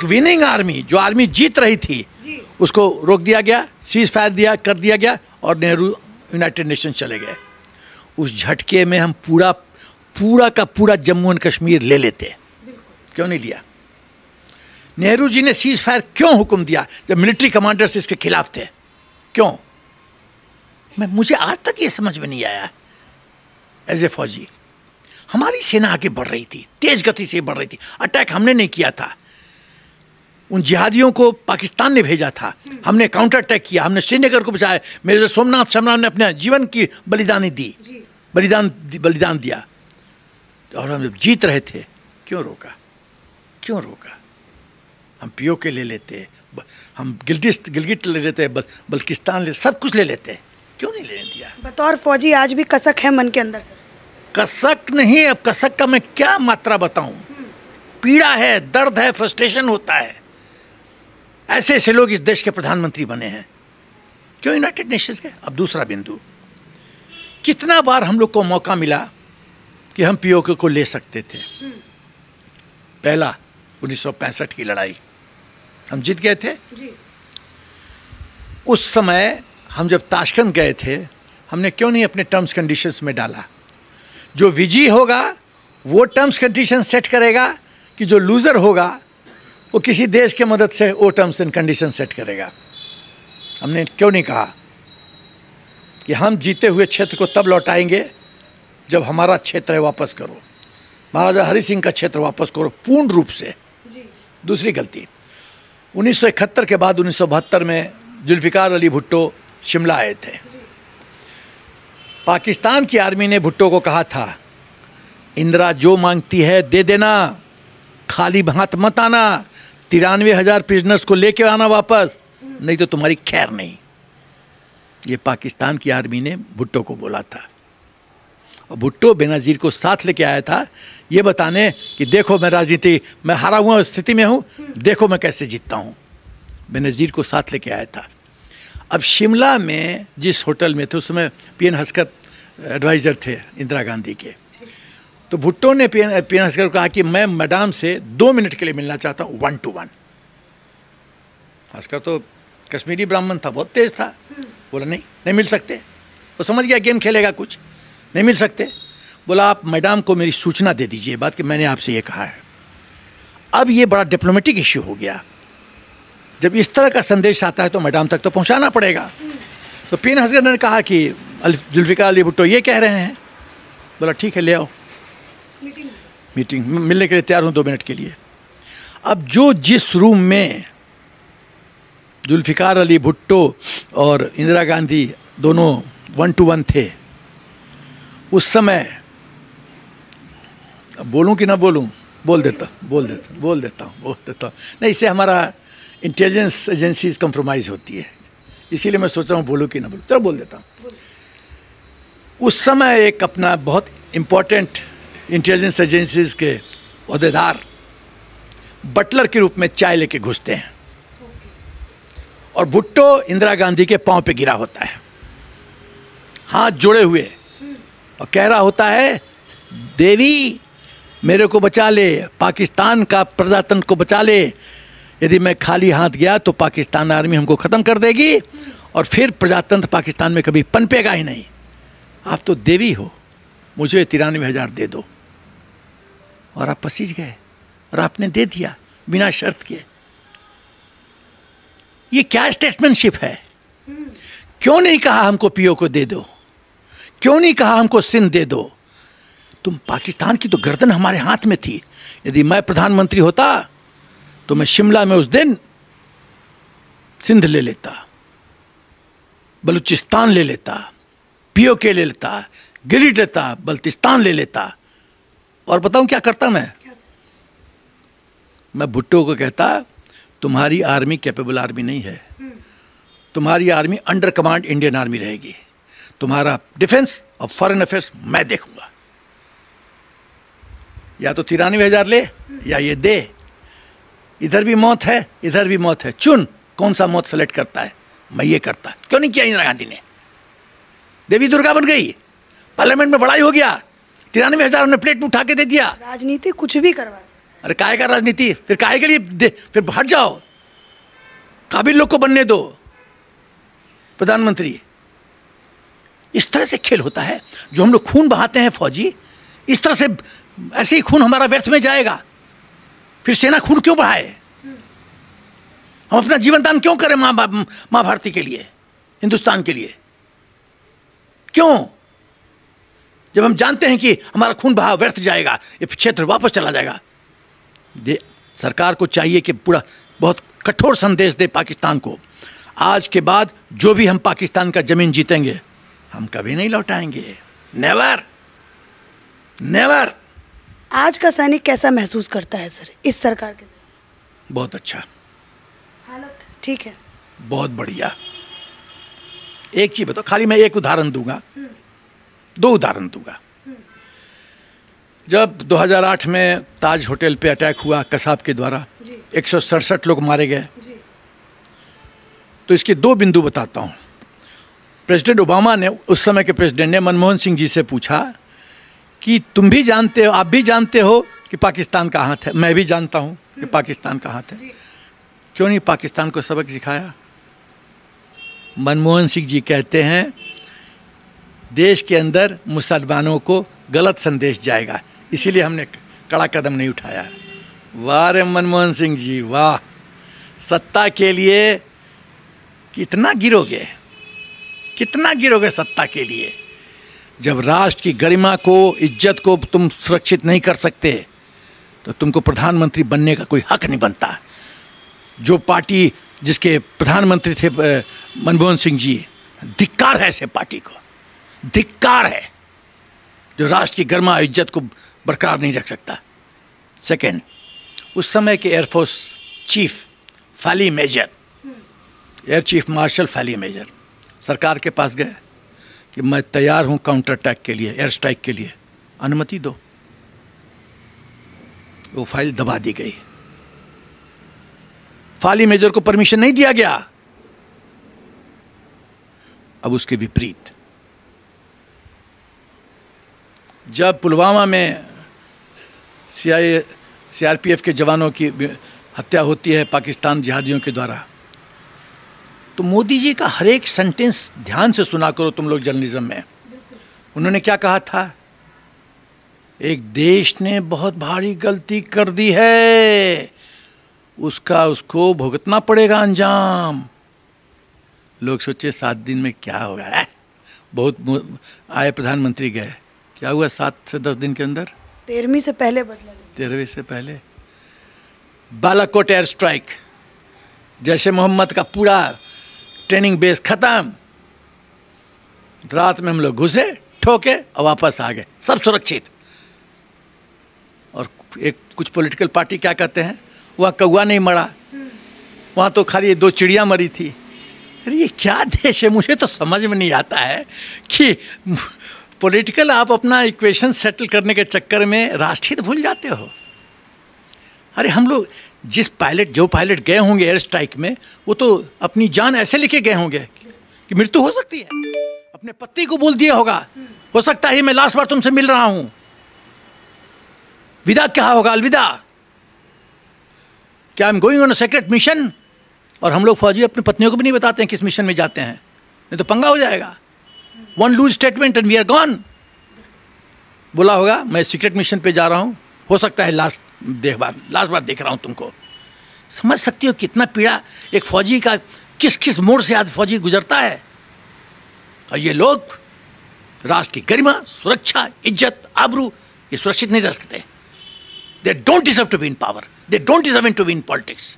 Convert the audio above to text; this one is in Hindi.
विनिंग आर्मी, जो आर्मी जीत रही थी, उसको रोक दिया गया, सीज फायर कर दिया गया और नेहरू यूनाइटेड नेशन चले गए। उस झटके में हम पूरा का पूरा जम्मू एंड कश्मीर ले लेते, क्यों नहीं लिया? नेहरू जी ने सीज फायर क्यों हुक्म दिया जब मिलिट्री कमांडर्स इसके खिलाफ थे? क्यों? मुझे आज तक ये समझ में नहीं आया। एज ए फौजी हमारी सेना आगे बढ़ रही थी, तेज गति से बढ़ रही थी। अटैक हमने नहीं किया था, उन जिहादियों को पाकिस्तान ने भेजा था, हमने काउंटर अटैक किया, हमने श्रीनगर को बचाया। मेजर सोमनाथ शर्मा ने अपने जीवन की बलिदान दिया और हम जब जीत रहे थे क्यों रोका? क्यों रोका? हम पीओके ले लेते, हम गिलगिट ले लेते, बल्किस्तान ले, सब कुछ ले लेते, क्यों नहीं लेने दिया? बतौर फौजी आज भी कसक है मन के अंदर सर? कसक नहीं, अब कसक का मैं क्या मात्रा बताऊं? पीड़ा है, दर्द है, फ्रस्ट्रेशन होता है। ऐसे ऐसे लोग इस देश के प्रधानमंत्री बने हैं, क्यों यूनाइटेड नेशंस के? अब दूसरा बिंदु, कितना बार हम लोग को मौका मिला कि हम पीओके को ले सकते थे। पहला 1965 की लड़ाई हम जीत गए थे जी। उस समय हम जब ताशकंद गए थे, हमने क्यों नहीं अपने टर्म्स कंडीशंस में डाला? जो विजयी होगा वो टर्म्स कंडीशन सेट करेगा कि जो लूजर होगा वो किसी देश के मदद से वो टर्म्स एंड कंडीशन सेट करेगा। हमने क्यों नहीं कहा कि हम जीते हुए क्षेत्र को तब लौटाएंगे जब हमारा क्षेत्र है वापस करो, महाराजा हरि सिंह का क्षेत्र वापस करो पूर्ण रूप से जी। दूसरी गलती, 1971 के बाद 1972 में जुल्फिकार अली भुट्टो शिमला आए थे। पाकिस्तान की आर्मी ने भुट्टो को कहा था, इंदिरा जो मांगती है दे देना, खाली हाथ मत आना, 93,000 प्रिजनर्स को लेके आना वापस, नहीं तो तुम्हारी खैर नहीं। ये पाकिस्तान की आर्मी ने भुट्टो को बोला था। और भुट्टो बेनज़ीर को साथ लेके आया था ये बताने कि देखो मैं राजनीति में हारा हुआ स्थिति में हूँ, देखो मैं कैसे जीतता हूँ। बेनज़ीर को साथ लेके आया था। अब शिमला में जिस होटल में थे, उस समय पीएन हस्कर एडवाइज़र थे इंदिरा गांधी के, तो भुट्टो ने पीएन हस्कर को कहा कि मैं मैडम से 2 मिनट के लिए मिलना चाहता हूँ 1 to 1। हस्कर तो कश्मीरी ब्राह्मण था, बहुत तेज था, बोला नहीं मिल सकते। वो समझ गया गेम खेलेगा कुछ, नहीं मिल सकते। बोला आप मैडम को मेरी सूचना दे दीजिए बात कि मैंने आपसे ये कहा है। अब ये बड़ा डिप्लोमेटिक इश्यू हो गया। जब इस तरह का संदेश आता है तो मैडम तक तो पहुंचाना पड़ेगा। तो पीएन हस्कर ने कहा कि जुल्फिकार अली भुट्टो ये कह रहे हैं। बोला ठीक है ले आओ, मीटिंग मिलने के लिए तैयार हूँ 2 मिनट के लिए। अब जो जिस रूम में जुल्फिकार अली भुट्टो और इंदिरा गांधी दोनों 1 to 1 थे, उस समय बोलूं कि ना बोलूं? बोल देता हूँ। नहीं, इससे हमारा इंटेलिजेंस एजेंसीज कंप्रोमाइज़ होती है, इसीलिए मैं सोच रहा हूँ बोलूं कि ना बोलूं। चलो बोल देता हूँ। उस समय एक अपना बहुत इम्पोर्टेंट इंटेलिजेंस एजेंसीज के ओहदेदार बटलर के रूप में चाय लेके घुसते हैं और भुट्टो इंदिरा गांधी के पांव पे गिरा होता है, हाथ जोड़े हुए, और कह रहा होता है देवी मेरे को बचा ले, पाकिस्तान का प्रजातंत्र को बचा ले। यदि मैं खाली हाथ गया तो पाकिस्तान आर्मी हमको ख़त्म कर देगी और फिर प्रजातंत्र पाकिस्तान में कभी पनपेगा ही नहीं। आप तो देवी हो, मुझे 93,000 दे दो। और आप पसीज गए और आपने दे दिया बिना शर्त के। ये क्या स्टेटमेंटशिप है? क्यों नहीं कहा हमको पीओ को दे दो? क्यों नहीं कहा हमको सिंध दे दो? तुम पाकिस्तान की तो गर्दन हमारे हाथ में थी। यदि मैं प्रधानमंत्री होता तो मैं शिमला में उस दिन सिंध ले लेता, बलूचिस्तान ले लेता, पीओके ले लेता, गिलिट लेता, बल्तिस्तान ले लेता। और बताऊं क्या करता मैं भुट्टो को कहता तुम्हारी आर्मी कैपेबल आर्मी नहीं है, तुम्हारी army under command Indian army रहेगी, तुम्हारा डिफेंस और फॉरेन अफेयर्स मैं देखूंगा। या तो 93,000 ले या ये दे, इधर भी मौत है इधर भी मौत है, चुन कौन सा मौत सेलेक्ट करता है। मैं ये करता। क्यों नहीं किया इंदिरा गांधी ने? देवी दुर्गा बन गई, पार्लियामेंट में बड़ाई हो गया, 93,000 हमने प्लेट में उठा के दे दिया। राजनीति कुछ भी करवा सकता अरे काहे का राजनीति, फिर काहे के लिए फिर हट जाओ, काबिल लोग को बनने दो प्रधानमंत्री। इस तरह से खेल होता है। जो हम लोग खून बहाते हैं फौजी, इस तरह से ऐसे ही खून हमारा व्यर्थ में जाएगा। फिर सेना खून क्यों बढ़ाए? हम अपना जीवन दान क्यों करें मां भारती के लिए, हिंदुस्तान के लिए? क्यों? जब हम जानते हैं कि हमारा खून बहा व्यर्थ जाएगा, ये क्षेत्र वापस चला जाएगा। सरकार को चाहिए कि पूरा बहुत कठोर संदेश दे पाकिस्तान को, आज के बाद जो भी हम पाकिस्तान का जमीन जीतेंगे हम कभी नहीं लौटाएंगे। Never never. आज का सैनिक कैसा महसूस करता है सर इस सरकार के? बहुत अच्छा, हालत ठीक है, बहुत बढ़िया। एक चीज बताओ, खाली मैं एक उदाहरण दूंगा, दो उदाहरण दूंगा। जब 2008 में ताज होटल पे अटैक हुआ कसाब के द्वारा, 167 लोग मारे गए, तो इसके दो बिंदु बताता हूं। प्रेसिडेंट ओबामा ने, उस समय के प्रेसिडेंट ने मनमोहन सिंह जी से पूछा कि तुम भी जानते हो, आप भी जानते हो कि पाकिस्तान का हाथ है, मैं भी जानता हूं कि पाकिस्तान का हाथ है, क्यों नहीं पाकिस्तान को सबक सिखाया? मनमोहन सिंह जी कहते हैं देश के अंदर मुसलमानों को गलत संदेश जाएगा, इसीलिए हमने कड़ा कदम नहीं उठाया। वाह रे मनमोहन सिंह जी वाह, सत्ता के लिए कितना गिरोगे, कितना गिरोगे सत्ता के लिए। जब राष्ट्र की गरिमा को, इज्जत को तुम सुरक्षित नहीं कर सकते तो तुमको प्रधानमंत्री बनने का कोई हक नहीं बनता। जो पार्टी जिसके प्रधानमंत्री थे मनमोहन सिंह जी, धिक्कार है ऐसे पार्टी को, धिक्कार है जो राष्ट्र की गरिमा इज्जत को बरकरार नहीं रख सकता। सेकंड, उस समय के एयरफोर्स चीफ फैली मेजर, एयर चीफ मार्शल फैली मेजर सरकार के पास गए कि मैं तैयार हूं काउंटर अटैक के लिए, एयर स्ट्राइक के लिए, अनुमति दो। वो फाइल दबा दी गई, फाली मेजर को परमिशन नहीं दिया गया। अब उसके विपरीत जब पुलवामा में सीआरपीएफ के जवानों की हत्या होती है पाकिस्तान जिहादियों के द्वारा, तो मोदी जी का हर एक सेंटेंस ध्यान से सुना करो तुम लोग जर्नलिज्म में। उन्होंने क्या कहा था? एक देश ने बहुत भारी गलती कर दी है, उसको भुगतना पड़ेगा अंजाम। लोग सोचे 7 दिन में क्या होगा, बहुत आए प्रधानमंत्री गए, क्या हुआ 7 से 10 दिन के अंदर? 13वीं से पहले बदला, 13वीं से पहले बालाकोट एयर स्ट्राइक, जैसे मोहम्मद का पूरा ट्रेनिंग बेस खत्म, रात में हम लोग घुसे, ठोके और वापस आ गए, सब सुरक्षित। और एक कुछ पॉलिटिकल पार्टी क्या कहते हैं, वह कौवा नहीं मरा, वहाँ तो खाली 2 चिड़िया मरी थी। अरे ये क्या देश है? मुझे तो समझ में नहीं आता है कि पॉलिटिकल आप अपना इक्वेशन सेटल करने के चक्कर में राष्ट्रहित भूल जाते हो। अरे हम लोग जो पायलट गए होंगे एयर स्ट्राइक में, वो तो अपनी जान ऐसे लेके गए होंगे कि मृत्यु हो सकती है, अपने पति को बोल दिया होगा, हो सकता है मैं लास्ट बार तुमसे मिल रहा हूं, विदा क्या होगा, अलविदा, क्या I am going on a secret mission. और हम लोग फौजी अपनी पत्नियों को भी नहीं बताते हैं किस मिशन में जाते हैं, नहीं तो पंगा हो जाएगा। One loose statement and we are gone. बोला होगा मैं सीक्रेट मिशन पे जा रहा हूं, हो सकता है लास्ट बार देख रहा हूं तुमको। समझ सकती हो कितना पीड़ा एक फौजी का, किस किस मोड़ से आज फौजी गुजरता है। और ये लोग राष्ट्र की गरिमा, सुरक्षा, इज्जत, आबरू ये सुरक्षित नहीं रख सकते। They don't deserve to be in power, they don't deserve to be in politics.